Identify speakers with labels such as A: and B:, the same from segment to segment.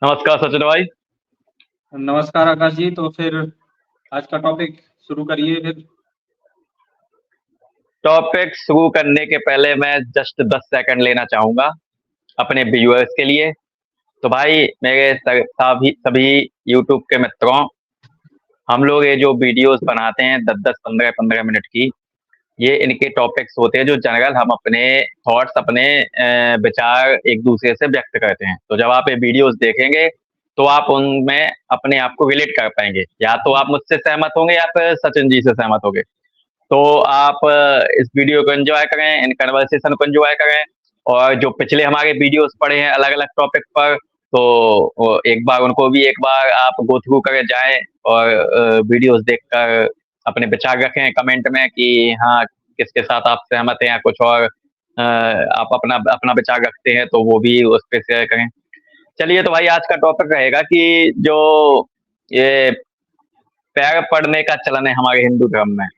A: नमस्कार सचिन भाई।
B: नमस्कार आकाश जी। तो फिर आज का टॉपिक शुरू करिए फिर।
A: टॉपिक शुरू करने के पहले मैं जस्ट 10 सेकंड लेना चाहूंगा अपने व्यूअर्स के लिए। तो भाई मेरे सभी सभी यूट्यूब के मित्रों, हम लोग ये जो वीडियोस बनाते हैं 10-10 15-15 मिनट की, ये इनके टॉपिक्स होते हैं जो जनरल हम अपने थॉट्स, अपने विचार एक दूसरे से व्यक्त करते हैं। तो जब आप ये वीडियोस देखेंगे तो आप उनमें अपने आप को रिलेट कर पाएंगे, या तो आप मुझसे सहमत होंगे या फिर सचिन जी से सहमत होंगे। तो आप इस वीडियो को एंजॉय करें, इन कन्वर्सेशन को एंजॉय करें। और जो पिछले हमारे वीडियोस पड़े हैं अलग अलग टॉपिक पर, तो एक बार उनको भी एक बार आप गो थ्रू करें जाएं, और वीडियोस देखकर अपने विचार रखें कमेंट में कि हाँ, किसके साथ आप सहमत हैं या कुछ और आप अपना अपना विचार रखते हैं तो वो भी उस पर शेयर करें। चलिए, तो भाई आज का टॉपिक रहेगा कि जो ये पैर पड़ने का चलन है हमारे हिंदू धर्म में,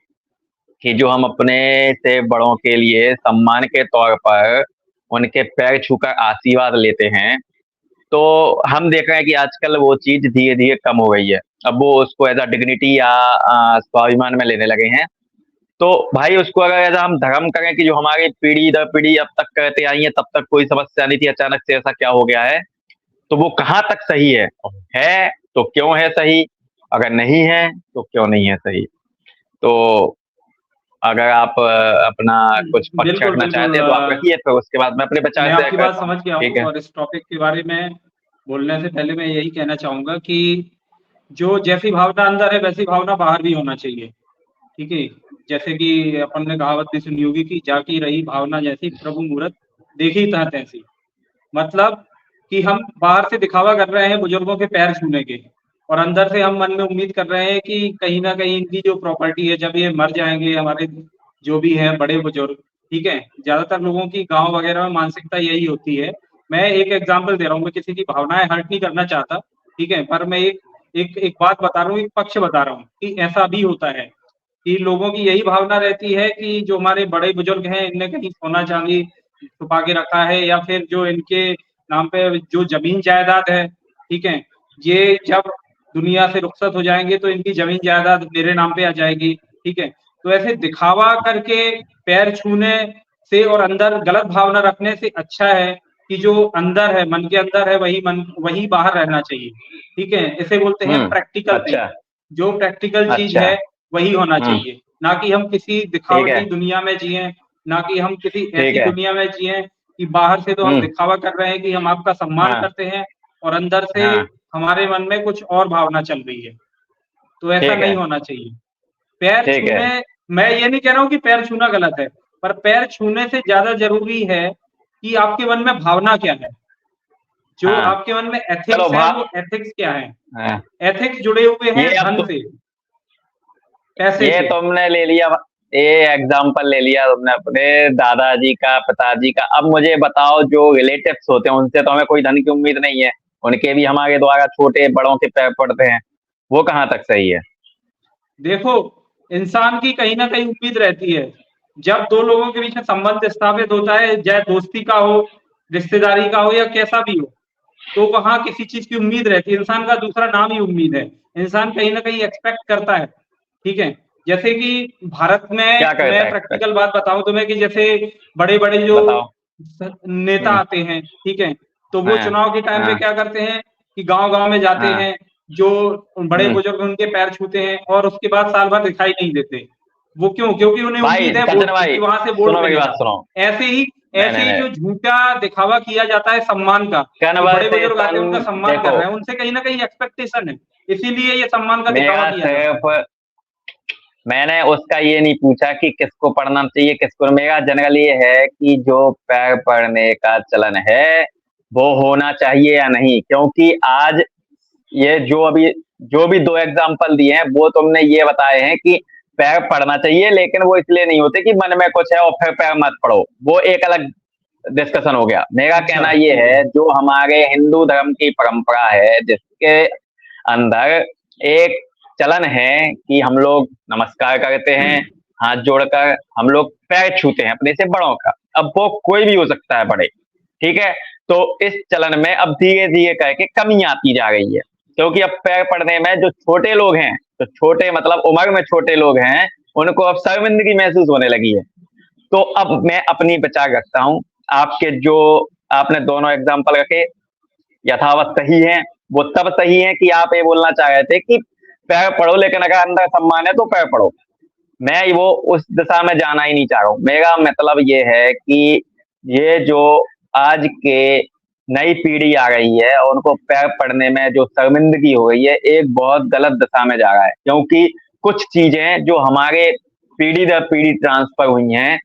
A: कि जो हम अपने से बड़ों के लिए सम्मान के तौर पर उनके पैर छूकर आशीर्वाद लेते हैं। तो हम देख रहे हैं कि आजकल वो चीज धीरे धीरे कम हो गई है। अब वो उसको एज अ डिग्निटी या स्वाभिमान में लेने लगे हैं। तो भाई उसको अगर एज हम धर्म करें कि जो हमारी पीढ़ी दर पीढ़ी अब तक करते आई है, तब तक कोई समस्या नहीं थी, अचानक से ऐसा क्या हो गया है, तो वो कहाँ तक सही है तो क्यों है सही, अगर नहीं है तो क्यों नहीं है सही। तो अगर आप अपना कुछ पक्ष
B: बिल्कुल
A: रखना
B: बिल्कुल।
A: चाहते हैं तो आप रखिए, फिर उसके बाद मैं अपने विचार
B: मैं
A: शेयर
B: आपकी बात
A: करता हूँ।
B: समझ गया
A: ठीक
B: हूँ
A: है।
B: और इस टॉपिक के बारे में बोलने से पहले मैं यही कहना चाहूंगा कि जो जैसी भावना अंदर है वैसी भावना बाहर भी होना चाहिए। ठीक है। जैसे कि अपन ने कहावत भी सुनी होगी कि जाकी रही भावना जैसी प्रभु मूरत देखी तह तैसी। मतलब कि हम बाहर से दिखावा कर रहे हैं बुजुर्गों के पैर छूने के, और अंदर से हम मन में उम्मीद कर रहे हैं कि कहीं न कहीं इनकी जो प्रॉपर्टी है, जब ये मर जाएँगे हमारे जो भी हैं बड़े बुजुर्ग, ठीक है? ज़्यादातर लोगों की गाँव वगैरह में मानसिकता यही होती है। मैं एक एग्ज़ाम्पल दे रहा हूँ, मैं किसी की भावनाएँ हर्ट नहीं करना चाहता, ठीक है? पर मैं एक एक एक बात बता रहा हूँ, एक पक्ष बता रहा हूँ कि ऐसा भी होता है कि लोगों की यही भावना रहती है कि जो हमारे बड़े बुजुर्ग हैं, इनने कहीं सोना-चांदी छुपा के रखा है, या फिर जो इनके नाम पे जो ज़मीन जायदाद है, ठीक है? ये जब दुनिया से रुखसत हो जाएँगे तो इनकी ज़मीन जायदाद मेरे नाम पे आ जाएगी, ठीक है? तो ऐसे दिखावा करके पैर छूने से और अंदर गलत भावना रखने से अच्छा है कि जो अंदर है, मन के अंदर है वही बाहर रहना चाहिए, ठीक है? इसे बोलते हैं प्रैक्टिकल
A: अच्छा।
B: थिंक। जो प्रैक्टिकल चीज़
A: अच्छा।
B: है वही होना
A: हम्म।
B: चाहिए, ना कि हम किसी
A: ठीक है।
B: दिखावटी दुनिया में जिएँ, ना कि हम किसी
A: ठीक
B: ऐसी
A: है।
B: दुनिया में जिएँ कि बाहर से तो हम
A: हम्म।
B: दिखावा कर रहे हैं कि हम आपका सम्मान
A: हाँ।
B: करते हैं, और अंदर से
A: हाँ।
B: हमारे मन में कुछ और भावना चल रही है। तो ऐसा
A: ठीक है।
B: नहीं होना चाहिए। पैर
A: ठीक है।
B: छूने मैं ये नहीं कह रहा हूँ कि पैर छूना गलत है, पर पैर छूने से ज़्यादा ज़रूरी है कि आपके मन में भावना क्या है? जो
A: हाँ।
B: आपके मन में
A: चलो
B: एथिक्स है, वो एथिक्स क्या है?
A: हाँ,
B: एथिक्स जुड़े हुए हैं
A: ये अब
B: धन
A: तो
B: से, पैसे
A: ये
B: से।
A: तुमने ले लिया, ये एग्जाम्पल ले लिया तुमने अपने दादाजी का, पिताजी का। अब मुझे बताओ, जो रिलेटिव्स होते हैं उनसे तो हमें कोई धन की उम्मीद नहीं है, उनके भी हमारे द्वारा छोटे बड़ों के पैर पड़ते हैं, वो कहाँ तक सही है।
B: देखो, इंसान की कहीं न कहीं उम्मीद रहती है। जब 2 लोगों के बीच में संबंध स्थापित होता है, चाहे दोस्ती का हो, रिश्तेदारी का हो या कैसा भी हो, तो वहाँ किसी चीज़ की उम्मीद रहती है। इंसान का दूसरा नाम ही उम्मीद है। इंसान कहीं न कहीं एक्सपेक्ट करता है, ठीक है? जैसे कि भारत में
A: क्या कहता
B: मैं
A: है एक्सपेक्ट।
B: प्रैक्टिकल बात बताऊँ तुम्हें कि जैसे बड़े-बड़े जो
A: बताओ।
B: नेता
A: हम्म।
B: आते हैं, ठीक है? तो वो
A: हाँ।
B: चुनाव के टाइम पे
A: हाँ।
B: क्या करते हैं कि गाँव-गाँव में जाते
A: हाँ।
B: हैं, जो
A: हम्म।
B: बड़े-बुजुर्ग उनके पैर छूते हैं और उसके बाद साल भर दिखाई नहीं देते। वो क्यों? क्योंकि उन्हें
A: भाई
B: उम्मीद है
A: सचिन
B: वोट की
A: भाई,
B: कि वहाँ से वोट
A: सुनो मेरी बात
B: मिलेगा।
A: सुनो।
B: ऐसे ही
A: नहीं
B: ऐसे
A: नहीं
B: ही
A: नहीं,
B: जो झूठा दिखावा किया जाता है सम्मान का, कि बड़े-बुजुर्ग
A: कन्वर्सेशन
B: आके उनका सम्मान कर
A: देखो।
B: रहे हैं, उनसे कहीं न कहीं एक्सपेक्टेशन है। इसीलिए ये सम्मान का दिखावा
A: मेरा
B: किया जाता है।
A: सिर्फ, मैंने उसका ये नहीं पूछा कि किसको पढ़ना चाहिए किसको नहीं। मेरा जनरल ये है कि जो पैर पढ़ने का चलन है वो होना चाहिए या नहीं, क्योंकि आज ये जो भी दो एग्जाम्पल दिए हैं वो तुमने ये बताए हैं कि पैर पढ़ना चाहिए, लेकिन वो इसलिए नहीं होते कि मन में कुछ है और फिर पैर मत पढ़ो, वो एक अलग डिस्कशन हो गया। मेरा
B: अच्छा,
A: कहना ये
B: ठीक है।
A: है, जो हमारे हिंदू धर्म की परंपरा है जिसके अंदर एक चलन है कि हम लोग नमस्कार करते हैं, हाथ जोड़कर हम लोग पैर छूते हैं अपने से बड़ों का। अब वो कोई भी हो सकता है बड़े, ठीक है। तो इस चलन में अब धीरे धीरे करके कमी आती जा रही है, क्योंकि अब पैर पड़ने में जो छोटे लोग हैं, तो छोटे मतलब उम्र में छोटे लोग हैं, उनको अब शर्मिंदगी महसूस होने लगी है। तो अब मैं अपनी विचार रखता हूँ, आपके जो आपने दोनों एग्जाम्पल रखे यथावत सही है। वो तब सही है कि आप ये बोलना चाह रहे थे कि पैर पढ़ो, लेकिन अगर अंदर सम्मान है तो पैर पढ़ो। मैं वो उस दिशा में जाना ही नहीं चाह रहा हूँ। मेरा मतलब ये है कि ये जो आज के नई पीढ़ी आ रही है, उनको पैर पड़ने में जो शर्मिंदगी हो रही है, एक बहुत गलत दिशा में जा रहा है, क्योंकि कुछ चीजें जो हमारे पीढ़ी दर पीढ़ी ट्रांसफर हुई हैं,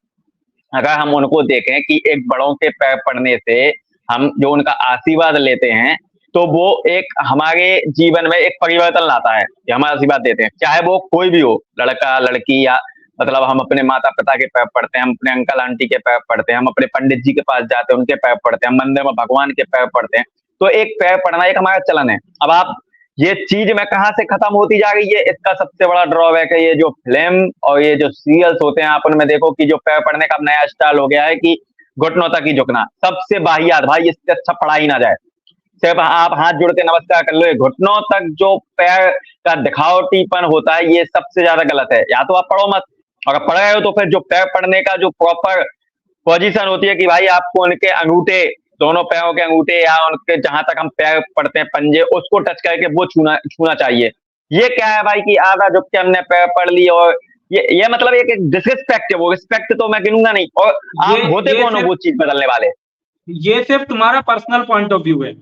A: अगर हम उनको देखें कि एक बड़ों के पैर पड़ने से हम जो उनका आशीर्वाद लेते हैं, तो वो एक हमारे जीवन में एक परिवर्तन लाता है कि हम आशीर्वाद देते हैं, चाहे वो कोई भी हो, लड़का लड़की, या मतलब हम अपने माता पिता के पैर पड़ते हैं, हम अपने अंकल आंटी के पैर पड़ते हैं, हम अपने पंडित जी के पास जाते हैं उनके पैर पड़ते हैं, हम मंदिर में भगवान के पैर पड़ते हैं। तो एक पैर पड़ना एक हमारा चलन है। अब आप ये चीज में कहाँ से खत्म होती जा रही है, इसका सबसे बड़ा ड्रॉबैक है ये जो फिल्म और ये जो सीरियल्स होते हैं, आप उनमें देखो कि जो पैर पड़ने का नया स्टाइल हो गया है कि घुटनों तक ही झुकना, सबसे वाहियात भाई, इससे अच्छा पढ़ा ही ना जाए। सिर्फ आप हाथ जोड़ के नमस्कार कर लो, घुटनों तक जो पैर का दिखावटीपन होता है, ये सबसे ज्यादा गलत है। या तो आप पढ़ो मत, और पढ़ रहे हो तो फिर जो पैर पड़ने का जो प्रॉपर पोजीशन होती है कि भाई आपको उनके अंगूठे, दोनों पैरों के अंगूठे या उनके जहां तक हम पैर पड़ते हैं पंजे, उसको टच करके वो छूना छूना चाहिए। ये क्या है भाई कि आधा झुक के हमने पैर पड़ ली, और ये मतलब एक डिसरिस्पेक्ट है। वो रिस्पेक्ट तो मैं गिनूंगा नहीं, और आप होते कौन हो वो चीज बदलने वाले?
B: ये सिर्फ तुम्हारा पर्सनल पॉइंट ऑफ व्यू है।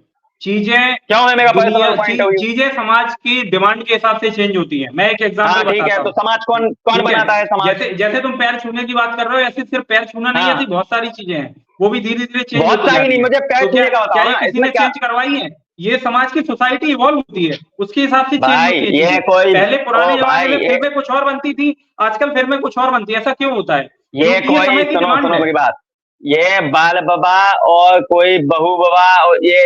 B: चीजें
A: क्यों है मेरा पर्सनल पॉइंट ऑफ व्यू?
B: चीजें समाज की डिमांड के हिसाब से चेंज होती है। मैं एक एग्जांपल
A: हाँ ठीक है, तो समाज कौन कौन बनाता है समाज?
B: जैसे जैसे तुम पैर छूने की बात कर रहे हो, ऐसे सिर्फ पैर छूना नहीं, ऐसी बहुत सारी चीजें हैं, वो भी धीरे धीरे चेंज
A: बहुत सारी नहीं, मुझे पैर छूने का बताओ ना,
B: किसी ने चेंज करवाई है? ये समाज की सोसाइटी इवॉल्व होती है, उसके हिसाब से चेंज होती है। पहले पुराने जमाने में फिल्में कुछ और बनती थी, आजकल फिल्में कुछ और बनती है। ऐसा क्यों होता है?
A: ये कोई सुनो मेरी बात, ये बाल बाबा और कोई बहू बाबा और ये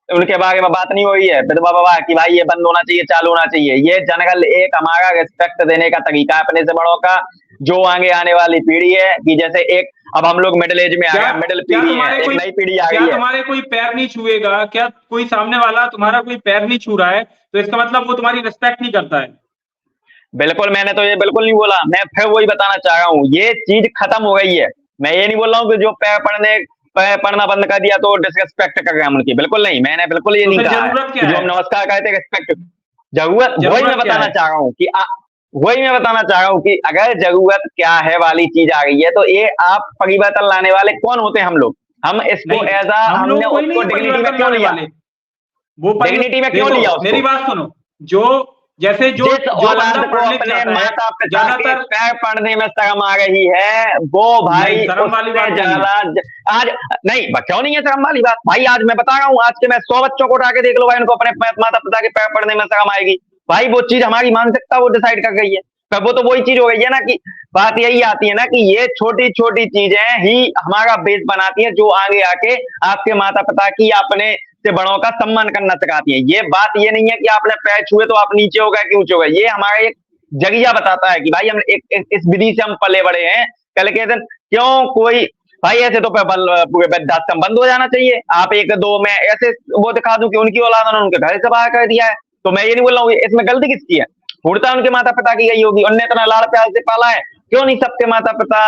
A: उनके बारे में बात नहीं हो रही है, विधवा बाबा की भाई ये बंद होना चाहिए, चालू होना चाहिए। ये जनरल एक हमारा रिस्पेक्ट देने का तरीका है अपने से बड़ों का, जो आगे आने वाली पीढ़ी है। कि जैसे एक अब हम लोग मिडिल एज में आ गए, मिडिल पीढ़ी है, एक नई पीढ़ी आ गई है।
B: क्या तुम्हारे कोई पैर नहीं छुएगा? क्या कोई सामने वाला तुम्हारा कोई पैर नहीं छू रहा है तो इसका मतलब वो तुम्हारी रिस्पेक्ट नहीं करता है?
A: बिल्कुल, मैंने तो ये बिल्कुल नहीं बोला। मैं फिर वही बताना चाह रहा हूँ, ये चीज खत्म हो गई है। मैं ये नहीं बोल रहा हूँ कि जो पैर पढ़ना बंद कर दिया तो डिसरिस्पेक्ट कर रहे हैं उनकी, बिल्कुल नहीं। मैंने बिल्कुल ये नहीं कहा है जो हम नमस्कार कहते रिस्पेक्ट। जरूरत वही मैं बताना चाह रहा हूँ कि वही मैं बताना चाह रहा हूँ कि अगर जरूरत क्या है वाली चीज आ गई है, तो ये आप परिवर्तन लाने वाले कौन होते हैं? हम लोग। हम इसको एज हमने उसको डिग्निटी में क्यों लिया?
B: वो
A: डिग्निटी में क्यों लिया?
B: मेरी बात सुनो, जो जैसे जो
A: औलाद को अपने माता पिता के पैर पड़ने में शर्म आ रही है, वो भाई
B: शर्म वाली बात
A: ज्यादा आज नहीं, क्यों नहीं है शर्म वाली बात भाई? आज मैं बता रहा हूँ, आज के मैं 100 बच्चों को उठा के देख लो भाई, उनको अपने माता पिता के पैर पड़ने में शर्म आएगी भाई। वो चीज हमारी मानसिकता वो डिसाइड कर गई है। पर वो तो वही चीज हो गई है ना, कि बात यही आती है ना कि ये छोटी छोटी चीजें ही हमारा बेस बनाती है, जो आगे आके आपके माता पिता की अपने से बड़ों का सम्मान करना सिखाती है। ये बात ये नहीं है कि आपने पैर छुए तो आप नीचे हो गए कि ऊंचे हो गए। ये हमारा एक जरिया बताता है कि भाई हम इस विधि से हम पले बड़े हैं। कल के दिन क्यों कोई भाई ऐसे तो पूरे वृद्धाश्रम बंद हो जाना चाहिए। आप एक दो में ऐसे वो दिखा दूं कि उनकी औलाद ने उनके घर से बाहर कर दिया है, तो मैं ये नहीं बोल रहा हूँ इसमें गलती किसकी है। पूर्णता उनके माता पिता की गई होगी, उनने इतना लाड़ प्यार से पाला है, क्यों नहीं सबके माता पिता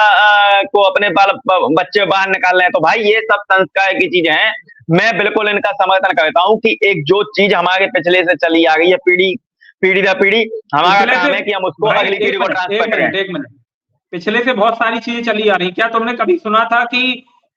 A: को अपने बच्चे बाहर निकाल रहे हैं? तो भाई ये सब संस्कार की चीजें हैं। मैं बिल्कुल इनका समर्थन करता हूँ कि एक जो चीज हमारे पिछले से चली आ गई है, पीढ़ी दर पीढ़ी, हमारा काम है कि हम उसको अगली पीढ़ी को ट्रांसफर करें।
B: एक मिनट, पिछले से बहुत सारी चीजें चली आ रही। क्या तुमने कभी सुना था कि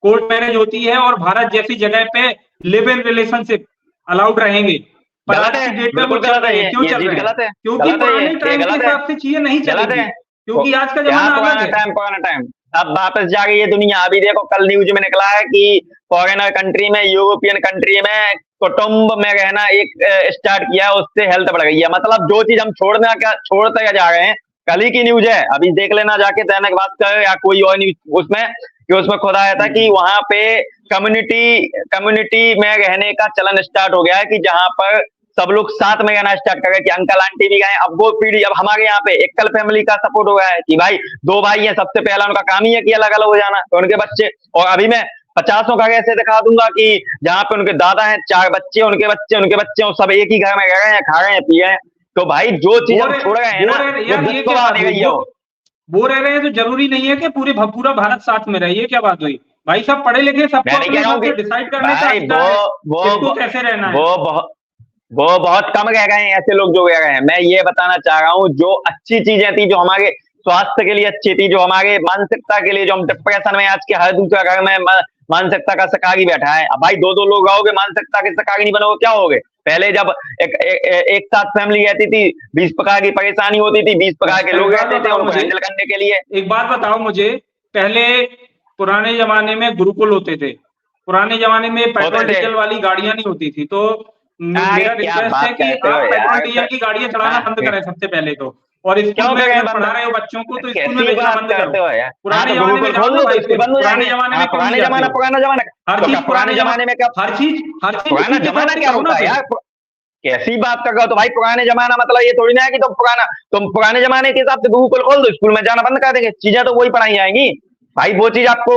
B: कोर्ट मैरिज होती है और भारत जैसी जगह पे लिव इन रिलेशनशिप अलाउड रहेंगे?
A: गलत है, बिल्कुल गलत है।
B: क्यों चल रहे हैं? क्योंकि पुराने टाइम के हिसाब से चीजें नहीं चल रही, क्योंकि आज का जमाना अलग है।
A: पुराना टाइम अब वापस जा गई है दुनिया। अभी देखो कल न्यूज में निकला है कि फॉरेनर कंट्री में, यूरोपियन कंट्री में कुटुंब में रहना एक स्टार्ट किया है, उससे हेल्थ बढ़ गई है। मतलब जो चीज हम छोड़ते जा रहे हैं। कल ही की न्यूज है, अभी देख लेना जाके दैनिक भास्कर या कोई और न्यूज उसमें खुद आया था कि वहां पे कम्युनिटी में रहने का चलन स्टार्ट हो गया है, कि जहां पर सब लोग साथ में रहना स्टार्ट कर गए कि अंकल आंटी भी गए। अब वो पीढ़ी, अब हमारे यहाँ पे एकल फैमिली का सपोर्ट हो गया है कि भाई 2 भाई हैं, सबसे पहला उनका काम ही है कि अलग अलग हो जाना, तो उनके बच्चे। और अभी मैं 50 का ऐसे दिखा दूंगा कि जहाँ पे उनके दादा हैं, 4 बच्चे, उनके बच्चे, उनके बच्चे, सब एक ही घर में रह रहे हैं, खा रहे हैं, पी रहे हैं। तो भाई जो चीज हम छोड़ गए हैं ना,
B: यार ये क्या बात हुई? वो रह रहे हैं तो जरूरी नहीं है कि पूरा भारत साथ में रहे। ये क्या बात हुई भाई? सब पढ़े लिखे, सबको अपने हिसाब से डिसाइड करने का अधिकार है किसको कैसे रहना है।
A: वो बहुत कम रह गए हैं ऐसे लोग जो रह गए हैं। मैं ये बताना चाह रहा हूँ, जो अच्छी चीजें थी, जो हमारे स्वास्थ्य के लिए अच्छी थी, जो हमारे मानसिकता के लिए, जो हम डिप्रेशन में आज के हर दूसरा घर में मानसिकता का शिकारी बैठा है। अब भाई 2-2 लोग रहोगे, मानसिकता के शिकारी नहीं बनोगे, क्या होगे? पहले जब एक साथ फैमिली रहती थी, 20 प्रकार की परेशानी होती थी, 20 प्रकार के लोग रहते थे उनको हैंडल करने के लिए।
B: एक बात बताओ मुझे, पहले पुराने जमाने में गुरुकुल होते थे, पुराने जमाने में पेट्रोल डीजल वाली गाड़ियां नहीं होती थी, तो मेरा रिक्वेस्ट है कि आप पेट्रोल डीजल की गाड़ियां चलाना बंद करें सबसे पहले तो। और स्कूल में अगर पढ़ा रहे हो बच्चों को तो स्कूल में भेजना बंद करो। पुराने जमाने में पुराने जमाने में
A: पुराना जमाना
B: हर चीज पुराने जमाने में, हर चीज
A: पुराना जमाना क्या होता है यार? कैसी बात कर रहे हो? तो भाई पुराने जमाना मतलब ये थोड़ी ना है कि तुम पुराने जमाने के हिसाब से गुरुकुल खोल दो, स्कूल में जाना बंद कर देंगे, चीजें तो वही पढ़ाई जाएंगी। भाई वो चीज आपको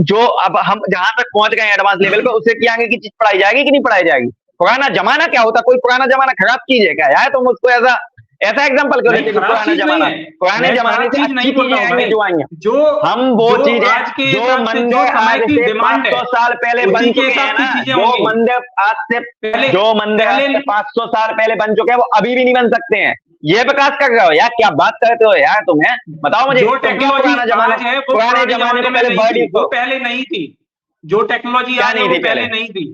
A: जो अब हम जहां तक पहुंच गए एडवांस लेवल पे, उससे की आगे की चीज पढ़ाई जाएगी कि नहीं पढ़ाई जाएगी? पुराना जमाना क्या होता? कोई पुराना जमाना खराब चीज है क्या यार? तुम उसको ऐसा एग्जाम्पल क्यों देते? पुराना जमाना, पुराने जमाने से अच्छी चीजें आएंगी जो आएंगी।
B: जो
A: हम वो चीजें जो मंदिर आज से 500 साल पहले बन चुके हैं ना, जो मंदिर आज से 500 साल पहले बन चुके हैं, वो अभी भी नहीं बन सकते हैं। ये विकास कर रहे हो यार? क्या बात करते हो यार तुम्हें? बताओ मुझे,
B: जो टेक्नोलॉजी पुराने जमाने में नहीं, वो पहले नहीं थी। जो टेक्नोलॉजी आज है वो पहले नहीं थी,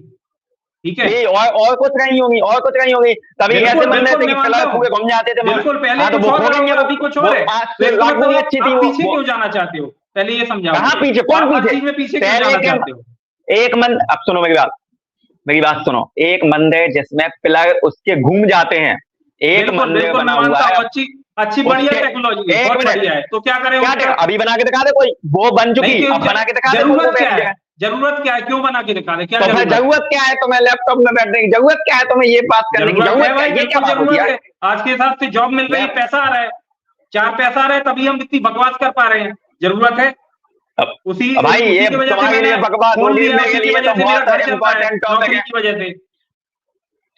B: ठीक है?
A: और कुछ नहीं होगी, और कुछ नहीं होगी। तभी ऐसे बंदे थे कि पूरे घूम जाते थे।
B: बिल्कुल, पहले तो वो खोलेंगे, अभी कुछ और है।
A: अच्छी थी।
B: पीछे क्यों जाना चाहते हो? पहले ये समझाओ।
A: कहाँ पीछे? कौन पीछे?
B: पीछे क्यों जाना चाहते हो?
A: एक मंदिर, अब सुनो मेरी बात सुनो। एक मंदिर जिसमें पिलर उसके घूम जाते हैं, एक मंदिर बना हुआ है,
B: अच्छी बढ़िया टेक्नोलॉजी है, बहुत बढ़िया है, तो क्या करें?
A: अभी बना के दिखा दे कोई, वो बन चुकी, अब बना के दिखा दे।
B: जरूरत क्या है? क्यों बना के दिखा दे? क्या
A: जरूरत क्या है तुम्हें लैपटॉप में बैठने की? जरूरत क्या है तुम्हें ये बात करने की? जरूरत है? ये क्या जरूरत है?
B: आज के हिसाब से जॉब मिल रही है, पैसा आ रहा है, 4 पैसा आ रहा है, तभी हम इतनी बकवास कर पा रहे हैं। जरूरत है उसी
A: भाई ये तुम्हारे लिए बकवास होगी, मेरे लिए तो बहुत इंपॉर्टेंट टॉपिक है
B: की वजह से।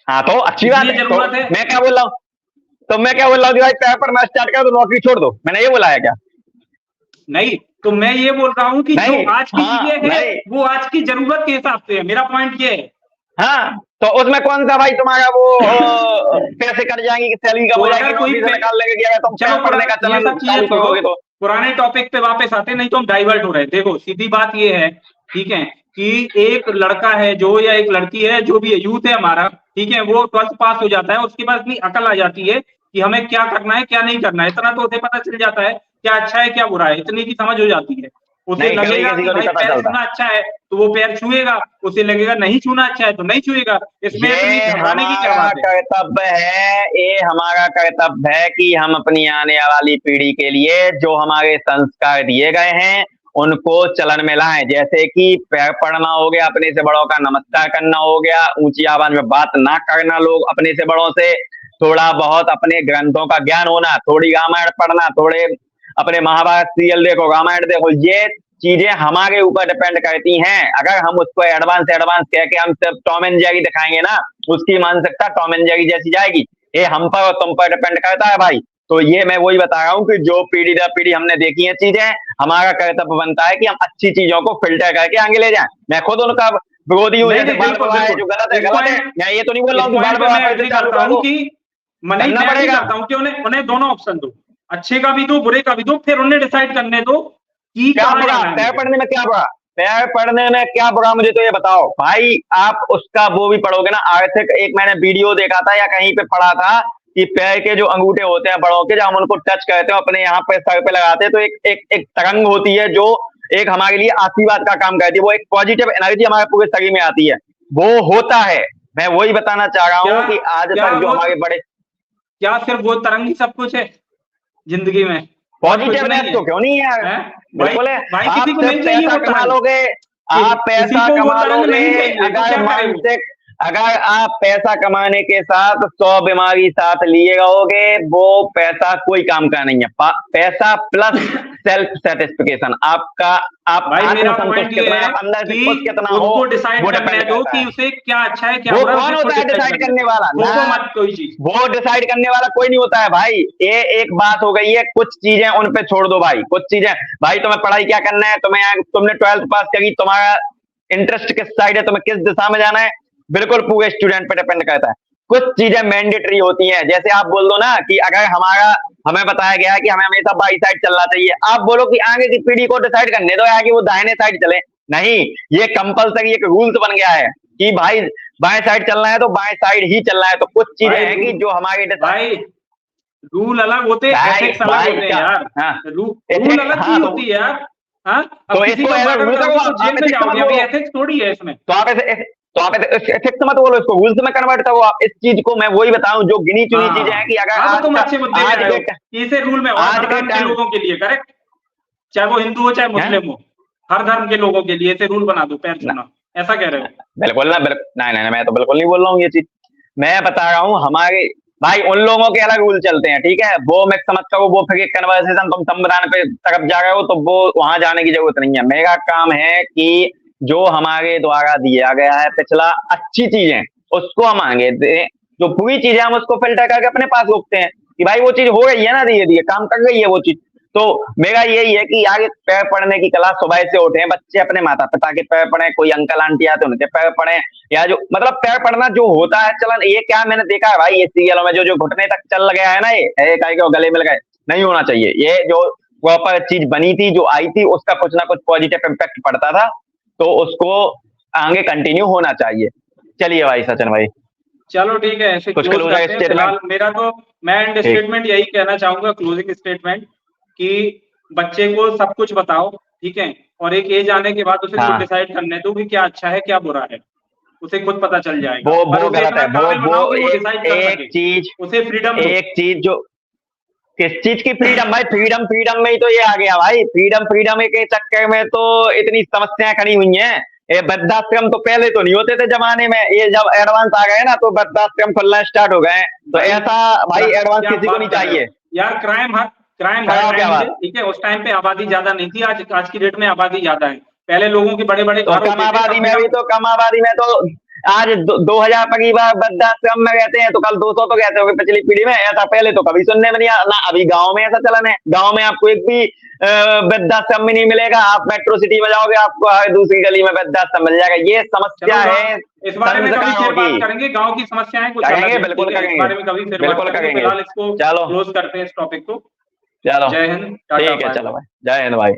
A: हाँ तो अच्छी बात है।
B: जरूरत है।
A: मैं क्या बोल रहा हूँ? तो मैं क्या बोल रहा हूँ कि भाई पेपर में स्टार्ट कर दो, नौकरी छोड़ दो। मैंने ये बोला है क्या?
B: नहीं, तो मैं ये बोल रहा हूँ कि जो आज की चीजें है वो आज की जरूरत के हिसाब से है। मेरा पॉइंट ये है।
A: हाँ, तो उसमें कौन सा भाई तुम्हारा वो पैसे कट जाएंगे कि सैलरी कम हो जाएगी, कोई निकाल लेंगे? तुम चलो पढ़ने का चलन चालू करोगे तो
B: पुराने टॉपिक पे वापस आते, नहीं तो हम डाइवर्ट हो रहे हैं। देखो सीधी बात ये है, ठीक है, कि एक लड़का है जो, या एक लड़की है जो भी है, यूथ है हमारा, ठीक है, वो 12th पास हो जाता है, उसके बाद इतनी अकल आ जाती है कि हमें क्या करना है क्या नहीं करना है। इतना तो उसे पता चल जाता है क्या अच्छा है क्या बुरा है, इतनी की समझ हो जाती है। उसे लगेगा कि भाई पैर छूना अच्छा है तो वो पैर छुएगा, उसे लगेगा नहीं छूना अच्छा है तो नहीं छुएगा। इसमें घबराने की क्या बात है?
A: कर्तव्य है, ये हमारा कर्तव्य है कि हम अपनी आने वाली पीढ़ी के लिए जो हमारे संस्कार दिए गए हैं उनको चलन में लाएं। जैसे कि पैर पड़ना हो गया, अपने से बड़ों का नमस्कार करना हो गया, ऊंची आवाज में बात ना करना, लोग अपने से बड़ों से, थोड़ा बहुत अपने ग्रंथों का ज्ञान होना, थोड़ी रामायण पढ़ना, थोड़े अपने महाभारत सीरियल देखो, रामायण देखो, ये चीजें हमारे ऊपर डिपेंड करती हैं। अगर हम उसको एडवांस कह के हम सिर्फ टॉम एंड जेरी दिखाएंगे ना, उसकी मानसिकता टॉम एंड जेरी जैसी जाएगी। ये हम पर और तुम पर डिपेंड करता है भाई। तो ये मैं वही बता रहा हूँ कि जो पीढ़ी दर पीढ़ी हमने देखी है चीजें, हमारा कर्तव्य बनता है कि हम अच्छी चीजों को फिल्टर करके आगे ले जाएं। मैं खुद उनका विरोधी हूँ, जैसे बाल विवाह है जो गलत है गलत है। मैं ये तो नहीं बोल रहा हूँ कि बाल
B: विवाह, उन्हें दोनों ऑप्शन दो, अच्छे का भी दो बुरे का भी दो, फिर उन्हें डिसाइड करने दो कि
A: क्या बुरा। पैर पढ़ने में क्या बुरा? पैर पढ़ने में क्या बुरा मुझे तो ये बताओ भाई। आप उसका वो भी पढ़ोगे ना, आर्थिक, एक मैंने वीडियो देखा था या कहीं पे पढ़ा था कि पैर के जो अंगूठे होते हैं बड़ों के, जब हम उनको टच करते हैं अपने यहाँ पे सर पे लगाते हैं, तो एक तरंग होती है जो एक हमारे लिए आशीर्वाद का काम करती है। वो एक पॉजिटिव एनर्जी हमारे पूरे शरीर में आती है, वो होता है। मैं वही बताना चाह रहा हूँ कि आज तक जो हमारे बड़े,
B: क्या सिर्फ वो तरंग ही सब कुछ है जिंदगी में?
A: पॉजिटिवनेस तो क्यों नहीं है? बिल्कुल है।
B: भाई किसी को नहीं चाहिए वो
A: कमा लोगे, आप पैसा कमा लोगे, अगर आप पैसा कमाने के साथ 100 बीमारी साथ लिए रहोगे, वो पैसा कोई काम का नहीं है। पैसा प्लस सेल्फ सेटिस्फिकेशन, आपका आप
B: भाई मेरा
A: आत्मसंतुष्ट
B: पॉइंट ये
A: कितना,
B: है
A: आप अंदर से
B: कि
A: खुश कितना हो,
B: उनको डिसाइड
A: वो
B: करने
A: डिपेंड
B: दो
A: करता
B: कि
A: है।
B: उसे क्या अच्छा है क्या
A: वो
B: बुरा है,
A: कौन
B: उसे
A: होता
B: खुद
A: है
B: डिसाइड
A: डिसाइड
B: करने
A: करने
B: दो।
A: वाला?
B: थोपो
A: ना,
B: मत कोई चीज।
A: वो डिसाइड करने वाला कोई नहीं होता है भाई। ये एक बात हो गई है, कुछ चीजें उन पे छोड़ दो भाई। कुछ चीजें भाई, तुम्हें पढ़ाई क्या करना है, तुमने 12th पास करी, तुम्हारा इंटरेस्ट किस साइड है, तुम्हें किस दिशा में जाना है, बिल्कुल पूरे स्टूडेंट पे डिपेंड करता है। कुछ चीजें मैंडेटरी होती हैं, जैसे आप बोल दो ना कि अगर हमें बताया गया है कि हमें हमेशा बाई साइड चलना चाहिए, आप बोलो कि आगे की पीढ़ी को डिसाइड करने दो यार कि वो दाहिने साइड चले। नहीं, ये कंपलसरी एक रूल्स बन गया है कि भाई बाएं साइड चलना है तो बाएं साइड ही चलना है। तो कुछ चीजें
B: भाई
A: हैं कि जो हमारे
B: भाई रूल अलग होते हैं,
A: भाई
B: एथिक्स अलग
A: भाई
B: होते हैं
A: क्या,
B: यार।
A: हाँ,
B: रूल अलग
A: हाँ
B: चीज
A: तो
B: होती है यार। हाँ, अब
A: तो
B: किसी
A: इसको
B: का
A: एज
B: मर्डर
A: रूल करो,
B: करोगे तो
A: आप
B: जेल में
A: एथिक्स मत
B: जाओगे, अभी
A: बोलो।
B: एथिक्स थोड़ी है इसमें।
A: तो आप ऐसे एथिक्स मत बोलो, इसको रूल्स में कन्वर्ट करो। आप इस चीज को, मैं वही बताऊं जो गिनी चुनी चीजें हैं
B: हाँ
A: कि अगर
B: हाँ, तो तुम अच्छे मुद्दे पे
A: आज
B: आए हो
A: के
B: कि इसे रूल में, और
A: आज
B: हर
A: के
B: धर्म के
A: टाइम
B: लोगों के लिए, करेक्ट, चाहे वो हिंदू हो चाहे
A: है
B: मुस्लिम हो, हर धर्म के लोगों के लिए इसे रूल बना दो, पैर
A: ना,
B: छूना, ऐसा कह रहे हो?
A: बिल्कुल ना, बिल्कुल नहीं नहीं नहीं, मैं तो बिल्कुल नहीं बोल रहा हूँ ये चीज। मैं बता रहा हूँ हमारे भाई उन लोगों के अलग रूल चलते हैं, ठीक है, वो मैं समझ करो, वो फिर कन्वर्सेशन तुम संविधान पे तरफ जा रहे हो तो वो वहां जाने की जरूरत नहीं है। मेरा काम है कि जो हमारे द्वारा दिया गया है पिछला अच्छी चीजें, उसको हम आगे दें, जो बुरी चीजें हम उसको फिल्टर करके अपने पास रोकते हैं कि भाई वो चीज हो रही है ना, धीरे धीरे काम कर रही है वो चीज। तो मेरा यही है कि आगे पैर पढ़ने की क्लास सुबह से उठे, बच्चे अपने माता पिता के पैर पढ़े, कोई अंकल आंटी आते उनके पैर पढ़े, या जो मतलब पैर पढ़ना जो होता है चलन, ये क्या मैंने देखा है भाई, ये सीरियलों में जो जो घुटने तक चल गया है ना, ये कहीं के गले मिल गए, नहीं होना चाहिए। ये जो प्रॉपर चीज बनी थी, जो आई थी, उसका कुछ ना कुछ पॉजिटिव इम्पैक्ट पड़ता था, तो उसको आगे कंटिन्यू होना चाहिए। चलिए भाई सचिन भाई,
B: चलो ठीक है, ऐसे
A: कुछ
B: क्लोज
A: क्लोज
B: करते हैं
A: स्टेटमेंट।
B: फिलहाल। मेरा तो मैं एंड
A: ठीक,
B: स्टेटमेंट यही कहना चाहूंगा, क्लोजिंग स्टेटमेंट, कि बच्चे को सब कुछ बताओ, ठीक है, और एक एज आने के बाद उसे खुद
A: हाँ,
B: डिसाइड करने दो कि क्या अच्छा है क्या बुरा है, उसे खुद पता चल जाएगा, पर
A: वो
B: उसे
A: गलत
B: इतना
A: है।
B: काबिल बनाओ कि वो डिसाइड कर
A: एक
B: सके,
A: चीज,
B: उसे फ्रीडम दो।
A: एक चीज जो, किस चीज की फ्रीडम भाई? फ्रीडम फ्रीडम में ही तो ये आ गया भाई, फ्रीडम फ्रीडम के चक्कर में तो इतनी समस्याएं खड़ी हुई हैं। ये वृद्धाश्रम तो पहले तो नहीं होते थे जमाने में, ये जब एडवांस आ गए ना तो वृद्धाश्रम खुलना स्टार्ट हो गए। तो
B: भाई
A: ऐसा भाई एडवांस
B: क्या
A: किसी को
B: बात
A: नहीं
B: कर रहे हो
A: चाहिए।
B: यार, क्राइम हर
A: कराओ क्या
B: टाइम से,
A: बात?
B: ठीक है, उस टाइम पे आबादी ज्यादा नहीं थी, आज आज की डेट में आबादी ज्यादा है। पहले लोगों के बड़े बड़े
A: तो
B: घर
A: कम
B: होते थे,
A: आबादी
B: कम से
A: में भी
B: कम।
A: तो, कम आबादी में तो आज 2000 परिवार वृद्धाश्रम में रहते हैं, तो कल 200 तो कहते होंगे पिछली पीढ़ी में। ऐसा पहले तो कभी सुनने में नहीं आया ना, अभी गांव में ऐसा चलन है। गांव में आपको एक भी वृद्धाश्रम में नहीं मिलेगा, आप मेट्रो सिटी में जाओगे आपको हर दूसरी गली में वृद्धाश्रम मिल जाएगा। ये समस्या
B: चलो
A: है
B: इस बारे में कभी
A: संस्कारों
B: फिर
A: की।
B: बात करेंगे, गांव की समस्याएं कुछ अलग
A: करेंगे,
B: है,
A: बिल्कुल
B: ठीक है, इस
A: करेंगे,
B: बारे में कभी फिर बात
A: बिल्कुल
B: करेंगे।
A: करेंगे।
B: फिलहाल इसको
A: चलो,
B: क्लोज करते हैं, इस टॉपिक को।
A: चलो,
B: जय हिंद, टाटा,
A: ठीक है,
B: बाय
A: चलो
B: बाय।
A: भाई, जय हिंद भाई।